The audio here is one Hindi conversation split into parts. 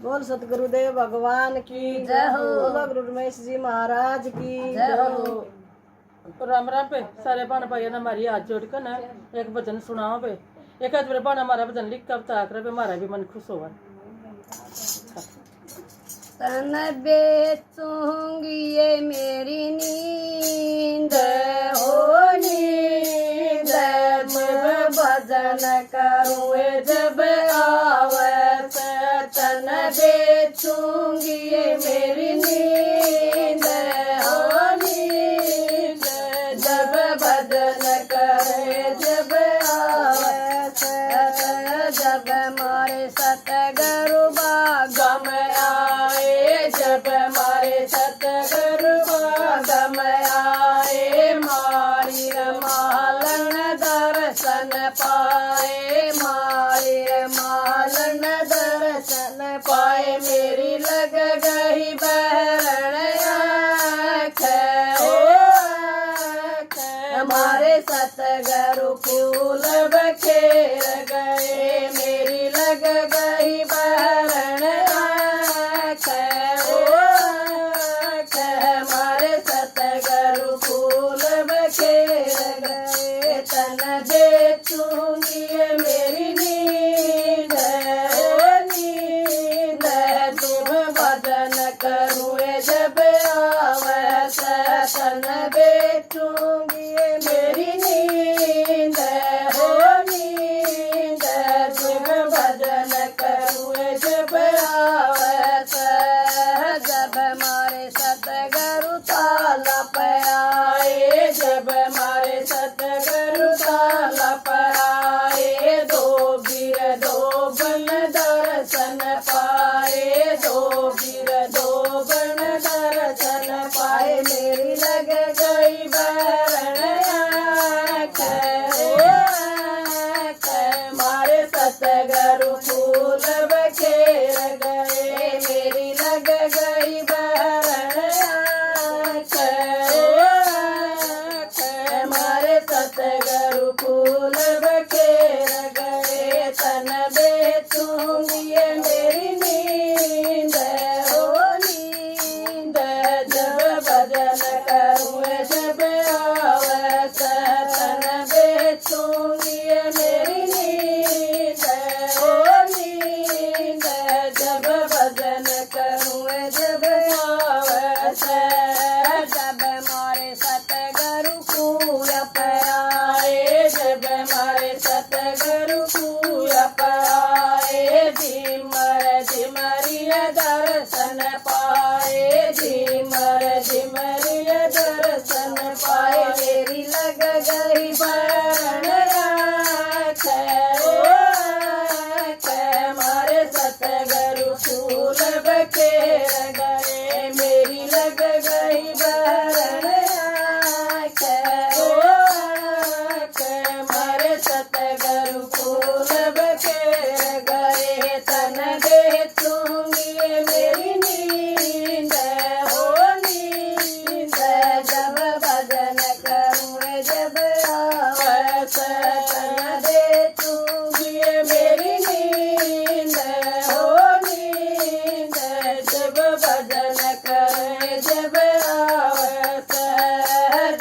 बोल सतगुरुदेव भगवान की जय हो। बोलो गुरु रमेश जी महाराज की जय हो। राम राम पे सारे भाण भाइयों ने हमारी हाथ जोड़ कर ना एक भजन सुनाओ पे एक आज मेरे भाण हमारा भजन लिख कर बता कर हमारा भी मन खुश होगा। तन बेचूंगी ये मेरी नींद हो नींद, जब भजन करूँ जब आवत, तन बेचूंगी ये मेरी नींद हो नींद, जब भजन करे जब आवत, जब मारे सतगुरु बागम आए, जब मारे सतगुरु बागम आए, मारी मालन दर्शन पाए, मारी मालन दर्शन पाए, मेरी लग गई बहरण आँख ओ आँख, हमारे सतगुरु फूल बखेर गए, मेरी लग गई बहरण आँख ओ आँख, हमारे सतगुरु फूल बखेर गए, तन बेचूंगी ये मेरी नींद ओ नींद, तुम भजन करूँ जब आवत, तन बेचूंगी ये मेरी नींद हो नींद, तुम भजन करूँ जब आवत, जब मारे सतगुरु ताला पे आए, जब मारे सतगुरु ताला पे आए, दो वीर दो बन दर्शन पाए, दो वीर दो बन दर्शन पाए, मेरी लग गई बहरण आँख ओ आँख, मारे सतगुरु फूल बखेर गए, मेरी लग गई बहरण आँख ओ आँख, मारे सतगुरु फूल बखेर गए, तन बेचूंगी ये मेरी नींद हो नींद, जब भजन करूँ जब आवत, तन बेचूंगी ये मेरी नींद हो नींद, जब भजन करूँ जब आवत, जब मारे सतगुरु फूल पे आए, जब मारे सतगुरु फूल पे आए, झिमर झिमरिया दर्शन पाए, झिमर झिमरिया दर्शन पाए, मेरी लग गई बहरण आँख ओ आँख, मारे सतगुरु फूल बखेर गए, मेरी लग गई बहरण आँख ओ आँख, मारे सतगुरु फूल बखेर गए, तन बेचूंगी ये मेरी नींद हो नींद, जब भजन करूँ जब आवत, तन बेचूंगी ये मेरी नींद हो नींद, जब भजन करे जब आवत,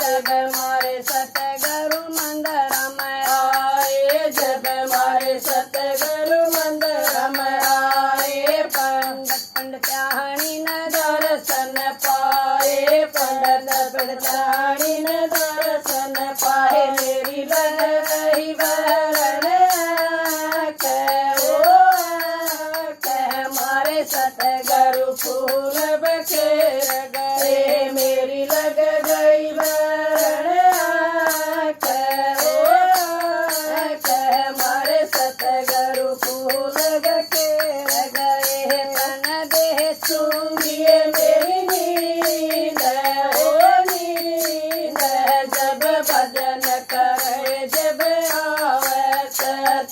जब मारे सतगुरु मंदिर में आए, जब मारे सतगुरु मंदिर में आए, पंडित पंडितानी न दर्शन पाए, पंडित पंडितानी न दर्शन पाए, मेरी लग गई बहरण आँख ओ आँख, हमारे सतगुरु फूल बखेर गए, मेरी लग गई बहरण आँख ओ आँख, हमारे सतगुरु फूल बखेर गए, तन बेचूंगी ये मेरी नींद हो नींद, जब भजन करे जब आवत,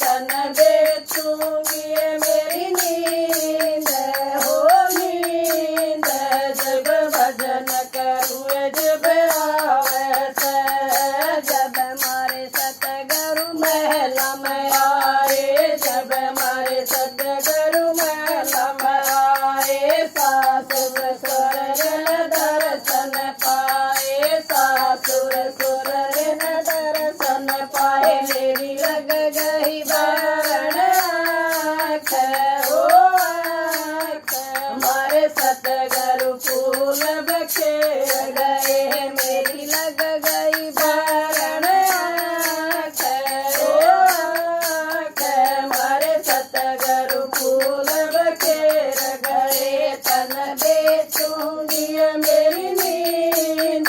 तन बेचूंगी ये मेरी नींद हो नींद, जब भजन करूँ जब आवत, जब मारे सतगुरु महला में आए, जब मारे सतगुरु महला में बेचूंगी ये मेरी नींद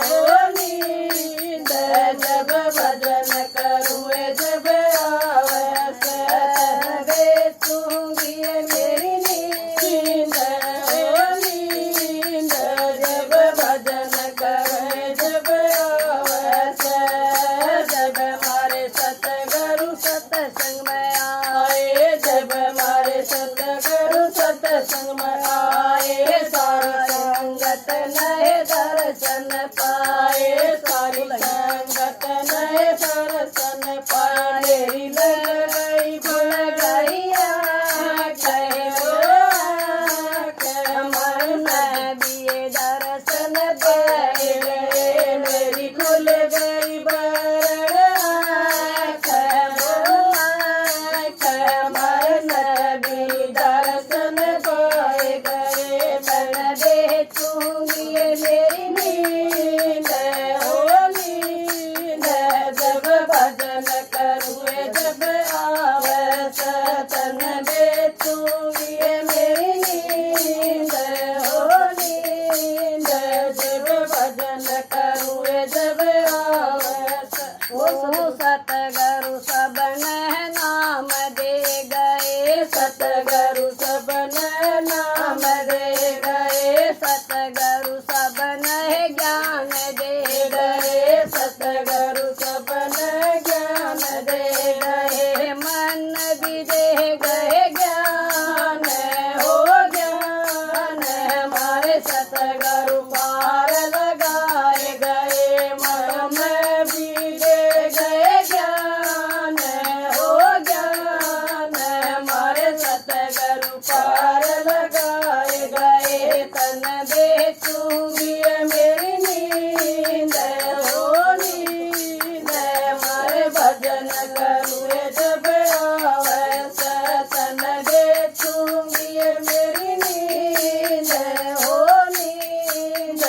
हो नींद, जब भजन करूँ जब आवे सतन बेचूंगी ये मेरी नींद हो नींद, जब भजन करे जब आवे जब हमारे सतगुरु सत्संग में आए, जब हमारे सतगुरु सत्संग में आए, सारी संगत नए दर्शन पाए, सारी संगत नए दर्शन पाए, मेरी लग गई भूल गई मन भी दर्शन दे गए, मेरी खुल गई दर्शन पाए गए, मन बेचूंगी ये मेरी नींद हो नींद, जब भजन करूँ जब आवे सतन बेचूंगी ये मेरी नींद हो नींद, जब भजन करूँ जब आवे सतगुरु सबने नाम दे गए, सतगुरु सबने नाम दे गए, सतगुरु सबने ज्ञान दे गए, सतगुरु सबने ज्ञान दे गए, मन भी दे गए ज्ञान हो ज्ञान, हमारे सतगुरु पार लगाए गए, मन में भी दे गए ज्ञान हो ज्ञान, हमारे सतगुरु पार लगाए गए, तन बेचूंगी ये मेरी नींद हो नींद, हमारे भजन करूँ जब आवे सतन बेचूंगी ये मेरी नींद हो नींद,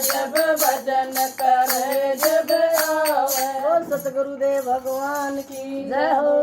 जब भजन करे जब आवे। बोल सतगुरुदेव भगवान की जय हो।